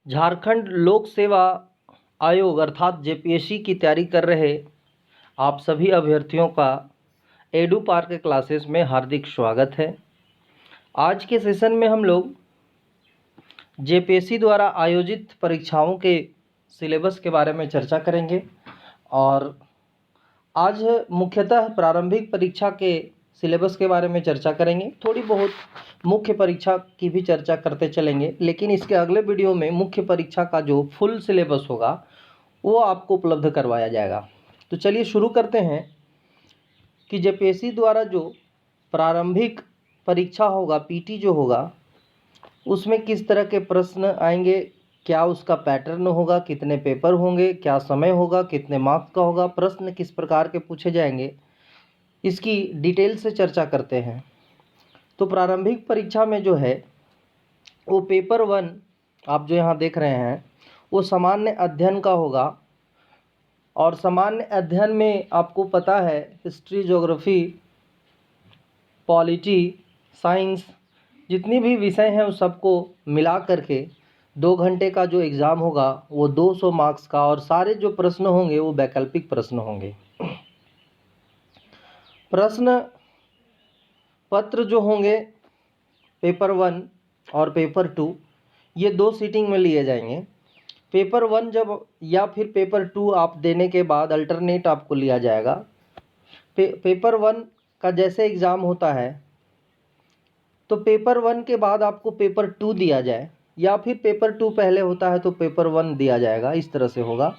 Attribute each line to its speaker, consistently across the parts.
Speaker 1: झारखंड लोक सेवा आयोग अर्थात जेपीएससी की तैयारी कर रहे आप सभी अभ्यर्थियों का एडू पार्क क्लासेस में हार्दिक स्वागत है। आज के सेशन में हम लोग जेपीएससी द्वारा आयोजित परीक्षाओं के सिलेबस के बारे में चर्चा करेंगे और आज मुख्यतः प्रारंभिक परीक्षा के सिलेबस के बारे में चर्चा करेंगे। थोड़ी बहुत मुख्य परीक्षा की भी चर्चा करते चलेंगे, लेकिन इसके अगले वीडियो में मुख्य परीक्षा का जो फुल सिलेबस होगा वो आपको उपलब्ध करवाया जाएगा। तो चलिए शुरू करते हैं कि जेपीएससी द्वारा जो प्रारंभिक परीक्षा होगा, पीटी जो होगा, उसमें किस तरह के प्रश्न आएंगे, क्या उसका पैटर्न होगा, कितने पेपर होंगे, क्या समय होगा, कितने मार्क्स का होगा, प्रश्न किस प्रकार के पूछे जाएंगे, इसकी डिटेल से चर्चा करते हैं। तो प्रारंभिक परीक्षा में जो है वो पेपर 1 आप जो यहाँ देख रहे हैं वो सामान्य अध्ययन का होगा। और सामान्य अध्ययन में आपको पता है हिस्ट्री, ज्योग्राफी, पॉलिटी, साइंस, जितनी भी विषय हैं उस सबको मिला करके 2 घंटे का जो एग्ज़ाम होगा वो 200 मार्क्स का, और सारे जो प्रश्न होंगे वो वैकल्पिक प्रश्न होंगे। प्रश्न पत्र जो होंगे पेपर 1 और पेपर 2 ये 2 सीटिंग में लिए जाएंगे। पेपर 1 जब या फिर पेपर 2 आप देने के बाद अल्टरनेट आपको लिया जाएगा। पेपर 1 का जैसे एग्ज़ाम होता है तो पेपर 1 के बाद आपको पेपर 2 दिया जाए, या फिर पेपर 2 पहले होता है तो पेपर 1 दिया जाएगा, इस तरह से होगा।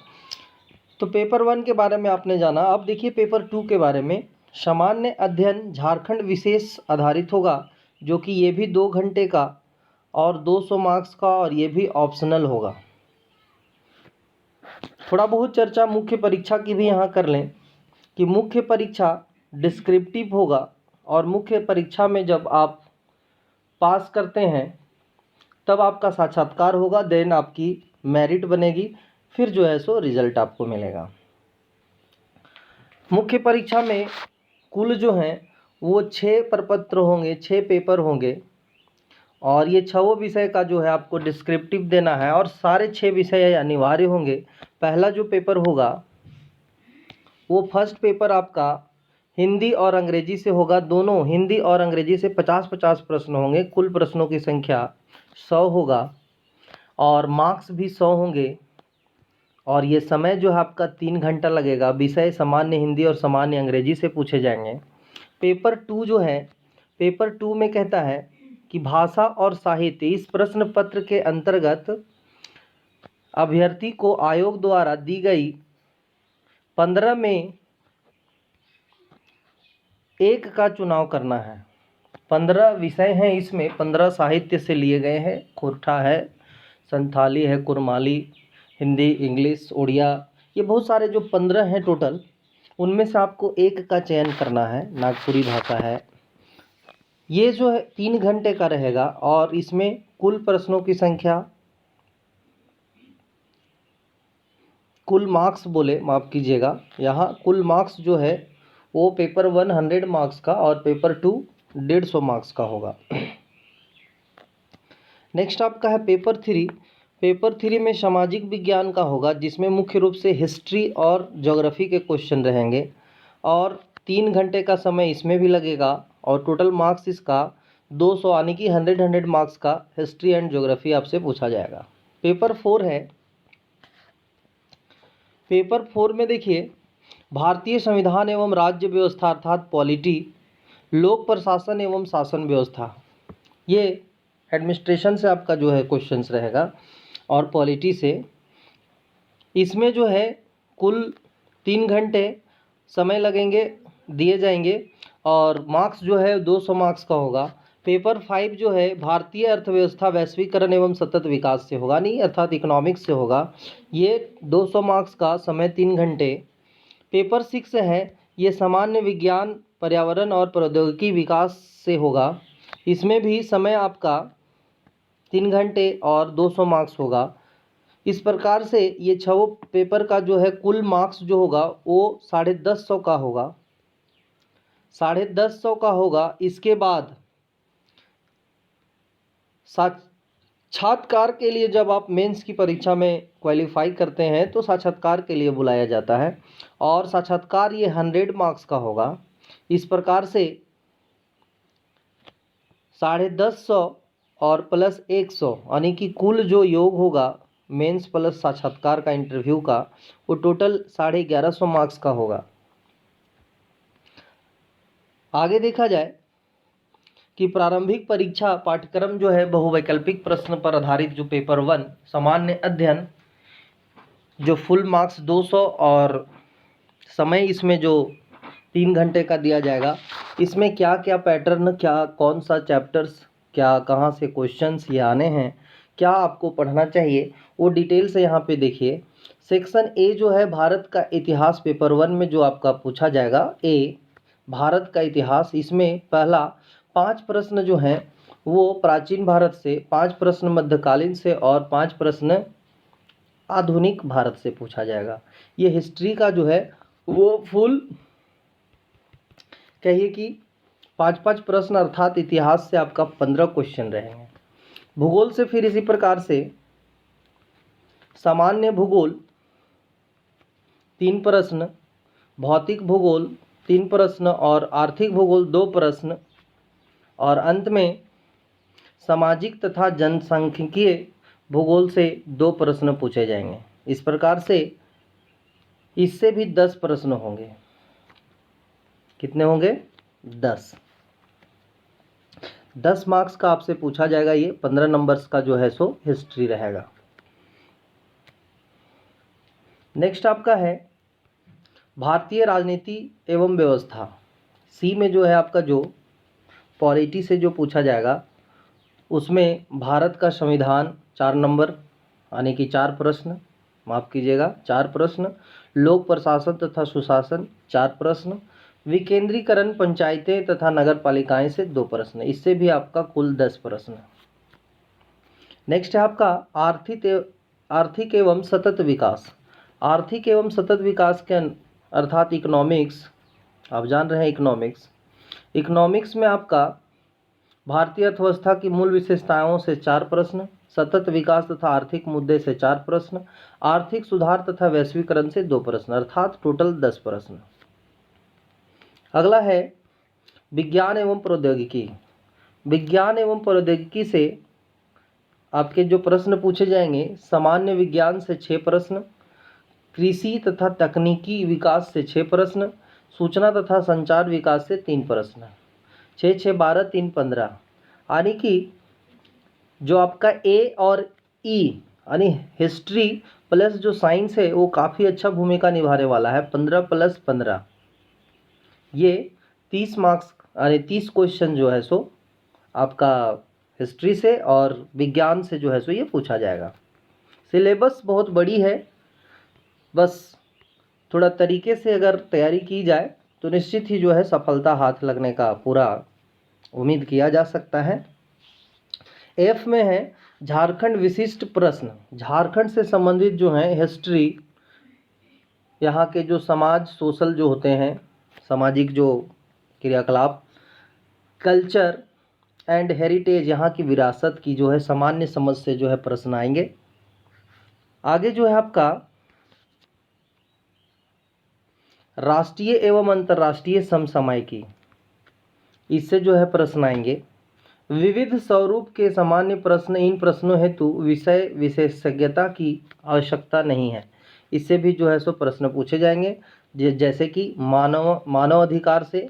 Speaker 1: तो पेपर 1 के बारे में आपने जाना। अब देखिए पेपर 2 के बारे में। सामान्य अध्ययन झारखंड विशेष आधारित होगा, जो कि ये भी 2 घंटे का और 200 मार्क्स का, और ये भी ऑप्शनल होगा। थोड़ा बहुत चर्चा मुख्य परीक्षा की भी यहाँ कर लें कि मुख्य परीक्षा डिस्क्रिप्टिव होगा, और मुख्य परीक्षा में जब आप पास करते हैं तब आपका साक्षात्कार होगा, देन आपकी मेरिट बनेगी, फिर जो है सो रिजल्ट आपको मिलेगा। मुख्य परीक्षा में कुल जो हैं वो 6 प्रपत्र होंगे, 6 पेपर होंगे, और ये 6 विषय का जो है आपको डिस्क्रिप्टिव देना है, और सारे 6 विषय अनिवार्य होंगे। पहला जो पेपर होगा वो फर्स्ट पेपर आपका हिंदी और अंग्रेजी से होगा। दोनों हिंदी और अंग्रेजी से 50-50 प्रश्न होंगे। कुल प्रश्नों की संख्या 100 होगा और मार्क्स भी 100 होंगे, और ये समय जो है आपका 3 घंटा लगेगा। विषय सामान्य हिंदी और सामान्य अंग्रेजी से पूछे जाएंगे। पेपर 2 जो है, पेपर 2 में कहता है कि भाषा और साहित्य, इस प्रश्न पत्र के अंतर्गत अभ्यर्थी को आयोग द्वारा दी गई 15 में एक का चुनाव करना है। 15 विषय हैं, इसमें 15 साहित्य से लिए गए हैं। खोरठा है, संथाली है, कुरमाली, हिंदी, इंग्लिश, उड़िया, ये बहुत सारे जो 15 हैं टोटल, उनमें से आपको एक का चयन करना है। नागपुरी भाषा है। ये जो है 3 घंटे का रहेगा, और इसमें कुल प्रश्नों की संख्या, कुल मार्क्स बोले, माफ़ कीजिएगा, यहाँ कुल मार्क्स जो है वो पेपर 1 100 मार्क्स का और पेपर 2 150 मार्क्स का होगा। नेक्स्ट आपका है पेपर 3। पेपर 3 में सामाजिक विज्ञान का होगा, जिसमें मुख्य रूप से हिस्ट्री और ज्योग्राफी के क्वेश्चन रहेंगे, और 3 घंटे का समय इसमें भी लगेगा, और टोटल मार्क्स इसका 200 यानी कि 100 मार्क्स का हिस्ट्री एंड ज्योग्राफी आपसे पूछा जाएगा। पेपर 4 है। पेपर 4 में देखिए भारतीय संविधान एवं राज्य व्यवस्था अर्थात पॉलिटी, लोक प्रशासन एवं शासन व्यवस्था, ये एडमिनिस्ट्रेशन से आपका जो है क्वेश्चंस रहेगा, और पॉलिटी से। इसमें जो है कुल 3 घंटे समय लगेंगे, दिए जाएंगे, और मार्क्स जो है 200 मार्क्स का होगा। पेपर 5 जो है भारतीय अर्थव्यवस्था, वैश्वीकरण एवं सतत विकास से होगा, नहीं अर्थात इकोनॉमिक्स से होगा। ये 200 मार्क्स का, समय 3 घंटे। पेपर 6 है, ये सामान्य विज्ञान, पर्यावरण और प्रौद्योगिकी विकास से होगा। इसमें भी समय आपका 3 घंटे और 200 मार्क्स होगा। इस प्रकार से ये 6 पेपर का जो है कुल मार्क्स जो होगा वो 150 का होगा, 150 का होगा। इसके बाद साक्षात्कार के लिए जब आप मेंस की परीक्षा में क्वालिफाई करते हैं तो साक्षात्कार के लिए बुलाया जाता है और साक्षात्कार ये 100 मार्क्स का होगा। इस प्रकार से 150 और प्लस 100 यानी कि कुल जो योग होगा मेंस प्लस साक्षात्कार का इंटरव्यू का, वो टोटल 1150 मार्क्स का होगा। आगे देखा जाए कि प्रारंभिक परीक्षा पाठ्यक्रम जो है बहुवैकल्पिक प्रश्न पर आधारित जो पेपर 1 सामान्य अध्ययन, जो फुल मार्क्स 200 और समय इसमें जो 3 घंटे का दिया जाएगा, इसमें क्या क्या पैटर्न, क्या कौन सा चैप्टर्स, क्या कहाँ से क्वेश्चंस ये आने हैं, क्या आपको पढ़ना चाहिए, वो डिटेल से यहाँ पे देखिए। सेक्शन ए जो है भारत का इतिहास, पेपर 1 में जो आपका पूछा जाएगा ए भारत का इतिहास, इसमें पहला 5 प्रश्न जो हैं वो प्राचीन भारत से, 5 प्रश्न मध्यकालीन से और 5 प्रश्न आधुनिक भारत से पूछा जाएगा। ये हिस्ट्री का जो है वो फुल कहिए कि 5-5 प्रश्न अर्थात इतिहास से आपका 15 क्वेश्चन रहेंगे। भूगोल से फिर इसी प्रकार से सामान्य भूगोल 3 प्रश्न, भौतिक भूगोल 3 प्रश्न और आर्थिक भूगोल 2 प्रश्न, और अंत में सामाजिक तथा जनसांख्यिकीय भूगोल से 2 प्रश्न पूछे जाएंगे। इस प्रकार से इससे भी 10 प्रश्न होंगे। कितने होंगे? 10 मार्क्स का आपसे पूछा जाएगा। ये 15 नंबर्स का जो है सो हिस्ट्री रहेगा। नेक्स्ट आपका है भारतीय राजनीति एवं व्यवस्था। सी में जो है आपका जो पॉलिटी से जो पूछा जाएगा, उसमें भारत का संविधान 4 नंबर यानी कि 4 प्रश्न, माफ़ कीजिएगा 4 प्रश्न, लोक प्रशासन तथा सुशासन 4 प्रश्न, विकेंद्रीकरण पंचायतें तथा नगर पालिकाएं से 2 प्रश्न, इससे भी आपका कुल 10 प्रश्न। नेक्स्ट है आपका आर्थिक एवं सतत विकास। आर्थिक एवं सतत विकास के अर्थात इकोनॉमिक्स, आप जान रहे हैं इकोनॉमिक्स में आपका भारतीय अर्थव्यवस्था की मूल विशेषताओं से 4 प्रश्न, सतत विकास तथा आर्थिक मुद्दे से 4 प्रश्न, आर्थिक सुधार तथा वैश्वीकरण से 2 प्रश्न, अर्थात टोटल 10 प्रश्न। अगला है विज्ञान एवं प्रौद्योगिकी। विज्ञान एवं प्रौद्योगिकी से आपके जो प्रश्न पूछे जाएंगे, सामान्य विज्ञान से 6 प्रश्न, कृषि तथा तकनीकी विकास से 6 प्रश्न, सूचना तथा संचार विकास से 3 प्रश्न, 6 6 12 3 15, यानी कि जो आपका ए और ई यानी हिस्ट्री प्लस जो साइंस है वो काफ़ी अच्छा भूमिका निभाने वाला है। 15 + 15 ये 30 मार्क्स यानी 30 क्वेश्चन जो है सो आपका हिस्ट्री से और विज्ञान से जो है सो ये पूछा जाएगा। सिलेबस बहुत बड़ी है, बस थोड़ा तरीके से अगर तैयारी की जाए तो निश्चित ही जो है सफलता हाथ लगने का पूरा उम्मीद किया जा सकता है। एफ में है झारखंड विशिष्ट प्रश्न। झारखंड से संबंधित जो है हिस्ट्री, यहाँ के जो समाज सोशल जो होते हैं, सामाजिक जो क्रियाकलाप, कल्चर एंड हेरिटेज, यहाँ की विरासत की जो है सामान्य समझ से जो है प्रश्न आएंगे। आगे जो है आपका राष्ट्रीय एवं अंतर्राष्ट्रीय समसामयिकी, इससे जो है प्रश्न आएंगे। विविध स्वरूप के सामान्य प्रश्न, इन प्रश्नों हेतु विषय विशेषज्ञता की आवश्यकता नहीं है, इससे भी जो है सो प्रश्न पूछे जाएंगे। जैसे कि मानव अधिकार से,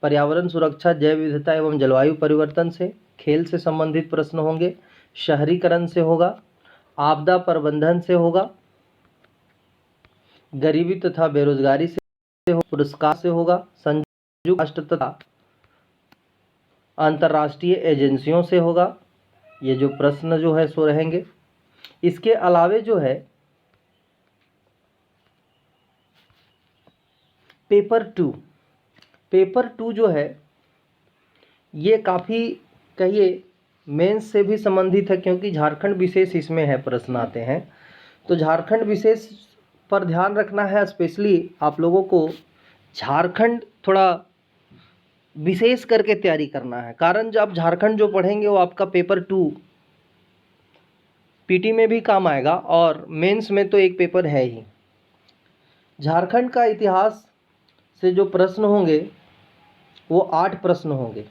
Speaker 1: पर्यावरण सुरक्षा, जैव विविधता एवं जलवायु परिवर्तन से, खेल से संबंधित प्रश्न होंगे, शहरीकरण से होगा, आपदा प्रबंधन से होगा, गरीबी तथा बेरोजगारी से, पुरस्कार से होगा, संयुक्त राष्ट्र तथा अंतर्राष्ट्रीय एजेंसियों से होगा। ये जो प्रश्न जो है सो रहेंगे। इसके अलावे जो है पेपर टू जो है ये काफ़ी कहिए मेंस से भी संबंधित है, क्योंकि झारखंड विशेष इसमें है, प्रश्न आते हैं। तो झारखंड विशेष पर ध्यान रखना है, स्पेशली आप लोगों को झारखंड थोड़ा विशेष करके तैयारी करना है। कारण जब आप झारखंड जो पढ़ेंगे वो आपका पेपर 2 पीटी में भी काम आएगा और मेंस में तो एक पेपर है ही। झारखंड का इतिहास से जो प्रश्न होंगे वो 8 प्रश्न होंगे।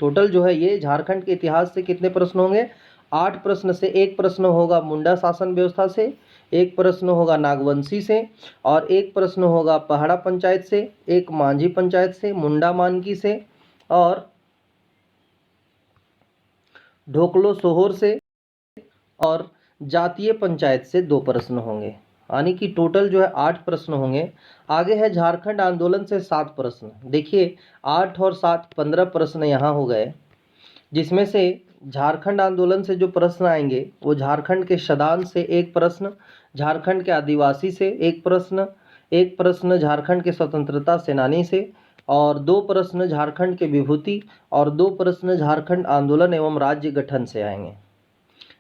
Speaker 1: टोटल जो है ये झारखंड के इतिहास से कितने प्रश्न होंगे? 8 प्रश्न से। एक प्रश्न होगा मुंडा शासन व्यवस्था से, एक प्रश्न होगा नागवंशी से, और एक प्रश्न होगा पहाड़ा पंचायत से, एक मांझी पंचायत से, मुंडा मानकी से, और ढोकलो सोहोर से, और जातीय पंचायत से 2 प्रश्न होंगे। यानी कि टोटल जो है 8 प्रश्न होंगे। आगे है झारखंड आंदोलन से 7 प्रश्न। देखिए 8 और 7 15 प्रश्न यहाँ हो गए, जिसमें से झारखंड आंदोलन से जो प्रश्न आएंगे वो झारखंड के शदान से 1 प्रश्न, झारखंड के आदिवासी से 1 प्रश्न, 1 प्रश्न झारखंड के स्वतंत्रता सेनानी से, और 2 प्रश्न झारखंड के विभूति, और 2 प्रश्न झारखंड आंदोलन एवं राज्य गठन से आएंगे।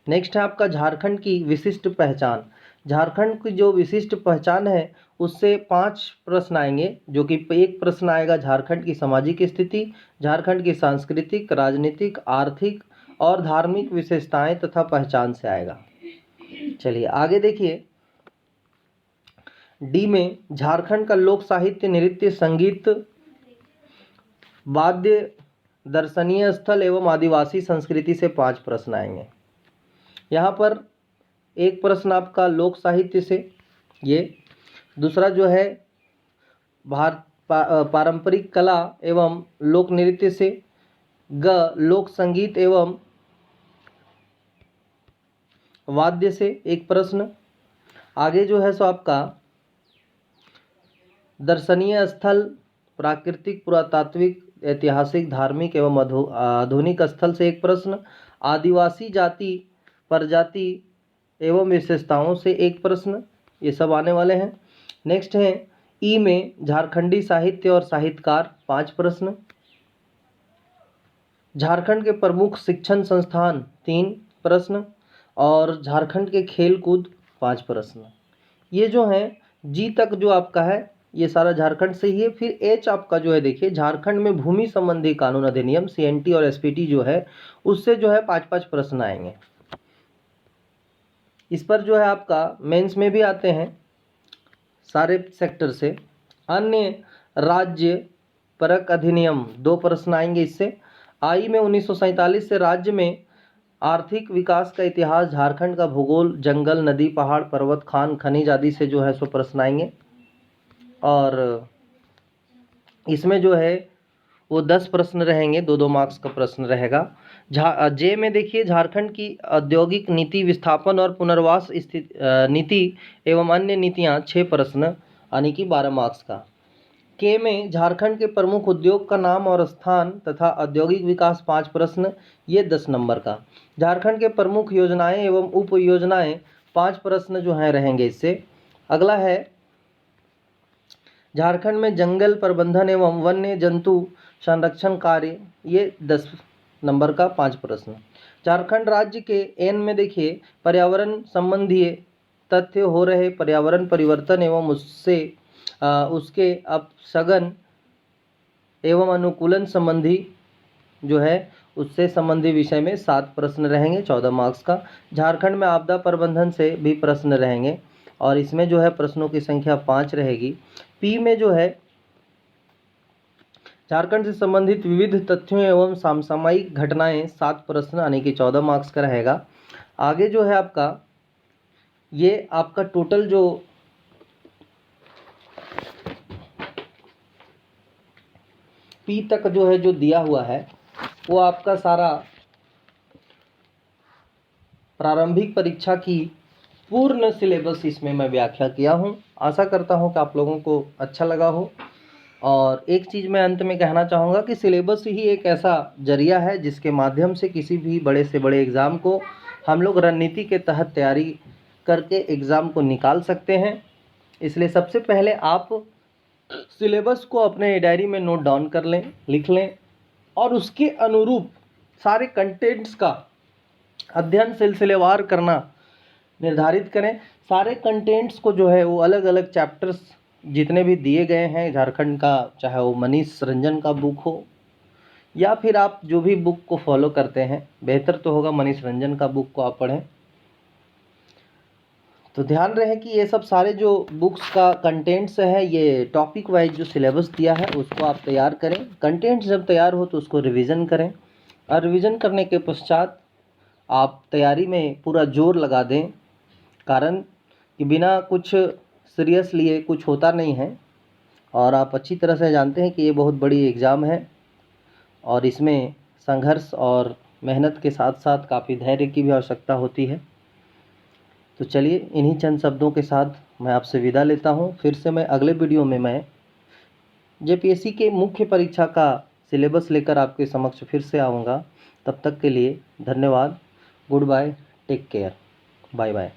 Speaker 1: नेक्स्ट है आपका झारखंड की विशिष्ट पहचान। झारखंड की जो विशिष्ट पहचान है उससे 5 प्रश्न आएंगे, जो कि एक प्रश्न आएगा झारखंड की सामाजिक स्थिति, झारखंड की सांस्कृतिक, राजनीतिक, आर्थिक और धार्मिक विशेषताएं तथा पहचान से आएगा। चलिए आगे देखिए, डी में झारखंड का लोक साहित्य, नृत्य, संगीत, वाद्य, दर्शनीय स्थल एवं आदिवासी संस्कृति से 5 प्रश्न आएंगे। यहाँ पर एक प्रश्न आपका लोक साहित्य से, ये दूसरा जो है पारंपरिक कला एवं लोक नृत्य से, लोक संगीत एवं वाद्य से एक प्रश्न। आगे जो है सो आपका दर्शनीय स्थल, प्राकृतिक, पुरातात्विक, ऐतिहासिक, धार्मिक एवं आधुनिक स्थल से एक प्रश्न। आदिवासी जाति, प्रजाति एवं विशेषताओं से एक प्रश्न। ये सब आने वाले हैं। नेक्स्ट है ई में झारखंडी साहित्य और साहित्यकार, 5 प्रश्न। झारखंड के प्रमुख शिक्षण संस्थान, 3 प्रश्न, और झारखंड के खेल कूद, 5 प्रश्न। ये जो है जी तक जो आपका है ये सारा झारखंड से ही है। फिर एच आपका जो है देखिए, झारखंड में भूमि संबंधी कानून अधिनियम, सीएनटी और एसपीटी जो है उससे जो है 5-5 प्रश्न आएंगे। इस पर जो है आपका मेंस में भी आते हैं सारे सेक्टर से। अन्य राज्य परक अधिनियम, 2 प्रश्न आएंगे इससे। आई में 1947 से राज्य में आर्थिक विकास का इतिहास, झारखंड का भूगोल, जंगल, नदी, पहाड़, पर्वत, खान, खनिज आदि से जो है सो प्रश्न आएंगे। और इसमें जो है वो 10 प्रश्न रहेंगे, 2-2 मार्क्स का प्रश्न रहेगा। जे में देखिए झारखंड की औद्योगिक नीति, विस्थापन और पुनर्वास नीति एवं अन्य नीतियां, 6 प्रश्न, यानी कि 12 मार्क्स का। के में झारखंड के प्रमुख उद्योग का नाम और स्थान तथा औद्योगिक विकास, 5 प्रश्न, ये 10 नंबर का। झारखंड के प्रमुख योजनाएं एवं उप योजनाएं, 5 प्रश्न जो हैं रहेंगे इससे। अगला है झारखंड में जंगल प्रबंधन एवं वन्य जंतु संरक्षण कार्य, ये 10 नंबर का 5 प्रश्न। झारखंड राज्य के एन में देखिए पर्यावरण संबंधी तथ्य, हो रहे पर्यावरण परिवर्तन एवं उसके अपशगन एवं अनुकूलन संबंधी जो है उससे संबंधी विषय में 7 प्रश्न रहेंगे, 14 मार्क्स का। झारखंड में आपदा प्रबंधन से भी प्रश्न रहेंगे और इसमें जो है प्रश्नों की संख्या 5 रहेगी। पी में जो है झारखंड से संबंधित विविध तथ्यों एवं समसामयिक घटनाएं, 7 प्रश्न, यानी कि 14 मार्क्स का रहेगा। आगे जो है आपका ये आपका टोटल जो पी तक जो है जो दिया हुआ है वो आपका सारा प्रारंभिक परीक्षा की पूर्ण सिलेबस इसमें मैं व्याख्या किया हूँ। आशा करता हूँ कि आप लोगों को अच्छा लगा हो। और एक चीज़ मैं अंत में कहना चाहूँगा कि सिलेबस ही एक ऐसा जरिया है जिसके माध्यम से किसी भी बड़े से बड़े एग्ज़ाम को हम लोग रणनीति के तहत तैयारी करके एग्ज़ाम को निकाल सकते हैं। इसलिए सबसे पहले आप सिलेबस को अपने डायरी में नोट डाउन कर लें, लिख लें, और उसके अनुरूप सारे कंटेंट्स का अध्ययन सिलसिलेवार करना निर्धारित करें। सारे कंटेंट्स को जो है वो अलग अलग चैप्टर्स जितने भी दिए गए हैं झारखंड का, चाहे वो मनीष रंजन का बुक हो या फिर आप जो भी बुक को फॉलो करते हैं, बेहतर तो होगा मनीष रंजन का बुक को आप पढ़ें। तो ध्यान रहे कि ये सब सारे जो बुक्स का कंटेंट्स है, ये टॉपिक वाइज जो सिलेबस दिया है उसको आप तैयार करें। कंटेंट्स जब तैयार हो तो उसको रिवीजन करें, और रिवीजन करने के पश्चात आप तैयारी में पूरा जोर लगा दें। कारण कि बिना कुछ सीरियस लिए कुछ होता नहीं है, और आप अच्छी तरह से जानते हैं कि ये बहुत बड़ी एग्ज़ाम है और इसमें संघर्ष और मेहनत के साथ साथ काफ़ी धैर्य की भी आवश्यकता होती है। तो चलिए, इन्हीं चंद शब्दों के साथ मैं आपसे विदा लेता हूँ। फिर से मैं अगले वीडियो में मैं जेपीएससी के मुख्य परीक्षा का सिलेबस लेकर आपके समक्ष फिर से आऊँगा। तब तक के लिए धन्यवाद। Goodbye, take care, bye bye.